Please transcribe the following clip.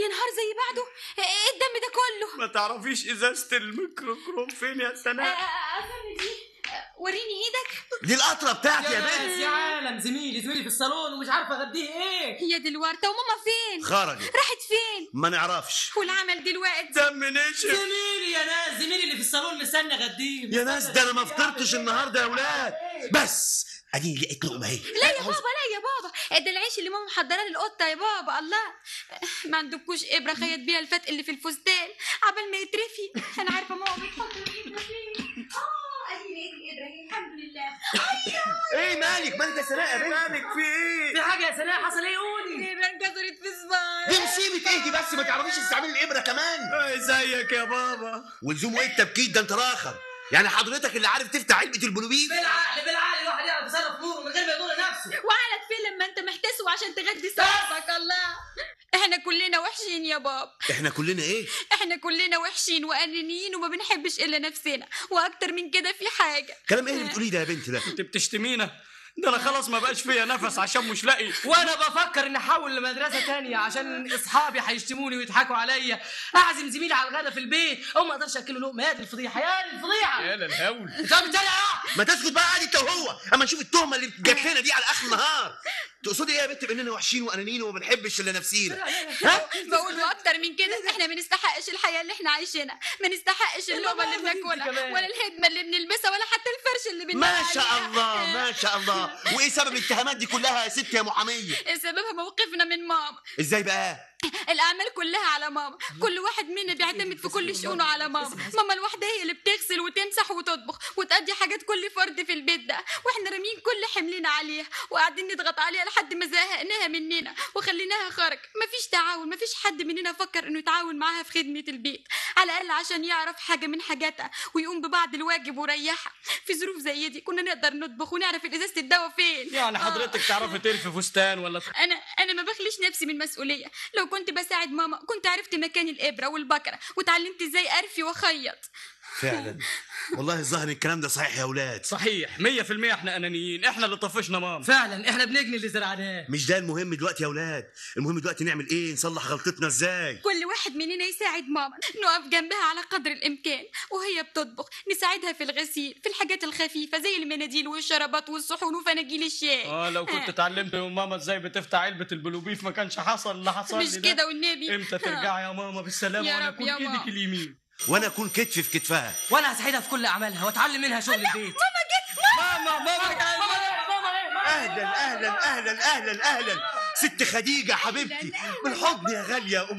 نهار زي بعده. ايه الدم ده كله؟ ما تعرفيش ازازه الميكروكروم فين يا سناء؟ افندي وريني ايدك. دي القطره بتاعتي يا بنت. يا عالم، زميلي في الصالون ومش عارفه اغديه ايه. يا دي الورده، وماما فين؟ خرجت. راحت فين؟ ما نعرفش. والعمل دلوقتي؟ دم نشف. زميلي يا ناس، زميلي اللي في الصالون مستني اغديه. يا ناس ده انا ما فطرتش النهارده يا ولاد. بس اديني لقيت لقمه اهي. لا يا بابا، لا يا بابا، ده العيش اللي ماما محضراه للقطه يا بابا. الله، ما عندكوش ابره خيط بيها الفتق اللي في الفستان عبال ما يترفي؟ انا عارفه ماما بتحط الابره فين. ادي لقيت الابره اهي، الحمد لله. ايه مالك يا سناء يا بنت؟ مالك في ايه؟ في حاجه يا سناء؟ حصل ايه؟ قولي. الابره انكسرت في صباعي. دي مصيبه ايه دي بس؟ ما تعرفيش تستعملي الابره كمان؟ ازيك يا بابا؟ ولزوم ايه التبكيت ده؟ انت راخر يعني حضرتك اللي عارف تفتح علبه البلوبيب؟ بالعقل الواحد يعرف يصرف نوره من غير ما يضر نفسه. وعلك فين لما انت محتسب عشان تغدي صاحبك؟ الله، احنا كلنا وحشين يا بابا. احنا كلنا ايه؟ احنا كلنا وحشين وانانيين وما بنحبش الا نفسنا، واكتر من كده في حاجه. كلام ايه اللي بتقوليه ده يا بنت ده؟ انت بتشتمينا؟ ده انا خلاص ما بقاش فيا نفس عشان مش لاقي. وانا بفكر اني احول لمدرسه تانية عشان اصحابي هيشتموني ويضحكوا عليا. اعزم زميلي على الغدا في البيت او ما اقدرش اكله لقمه. يا دي الفضيحه، يا دي الفضيحه. يا للهول. انت بتتريق يا ما تسكت بقى، قاعد انت وهو اما نشوف التهمه اللي جات لنا دي على اخر النهار. تقصدي ايه يا بنت باننا وحشين وانانيين وما بنحبش الا نفسينا؟ ها؟ بقول واكتر من كده، احنا ما نستحقش الحياه اللي احنا عايشينها، ما نستحقش اللقمه اللي بناكلها ولا الهدمه اللي بنلبسها ولا حتى الفرش اللي بننام ما شاء عليها. الله ما شاء الله. وايه سبب الاتهامات دي كلها يا ست يا محاميه؟ سببها موقفنا من ماما. ازاي بقى؟ الاعمال كلها على ماما، كل واحد منا بيعتمد في كل شؤونه على ماما. ماما الواحده هي اللي بتغسل وتمسح وتطبخ وتأدي حاجات كل فرد في البيت ده، واحنا رامين كل حملنا عليها وقاعدين نضغط عليها لحد ما زهقناها مننا وخليناها خرج. مفيش تعاون، مفيش حد مننا فكر انه يتعاون معاها في خدمه البيت على الاقل عشان يعرف حاجه من حاجاتها ويقوم ببعض الواجب ويريحها. في ظروف زي دي كنا نقدر نطبخ ونعرف ازازه الدواء فين. يعني حضرتك تعرفي تلفي فستان ولا انا ما بخليش نفسي من مسؤوليه. لو كنت بساعد ماما كنت عرفت مكان الابره والبكره وتعلمت ازاي ارفي واخيط. فعلا والله الظاهر الكلام ده صحيح يا اولاد. صحيح 100%. احنا انانيين، احنا اللي طفشنا ماما. فعلا احنا بنجني اللي زرعناه. مش ده المهم دلوقتي يا اولاد، المهم دلوقتي نعمل ايه؟ نصلح غلطتنا ازاي؟ كل واحد مننا يساعد ماما، نقف جنبها على قدر الامكان وهي بتطبخ نساعدها في الغسيل، في الحاجات الخفيفه زي المناديل والشرابات والصحون وفناجيل الشاي. لو كنت اتعلمت من ماما ازاي بتفتح علبه البلوبيف ما كانش حصل اللي حصل مش لي ده. كده والنبي. امتى ترجعي يا ماما بالسلامه يا وانا رب اكون يا ايدك ماما. اليمين وانا اكون كتف في كتفها. وانا هساعدها في كل اعمالها واتعلم منها شغل البيت. ماما جت. ماما اهلا اهلا اهلا اهلا اهلا ست خديجه حبيبتي، بالحضن يا غاليه ام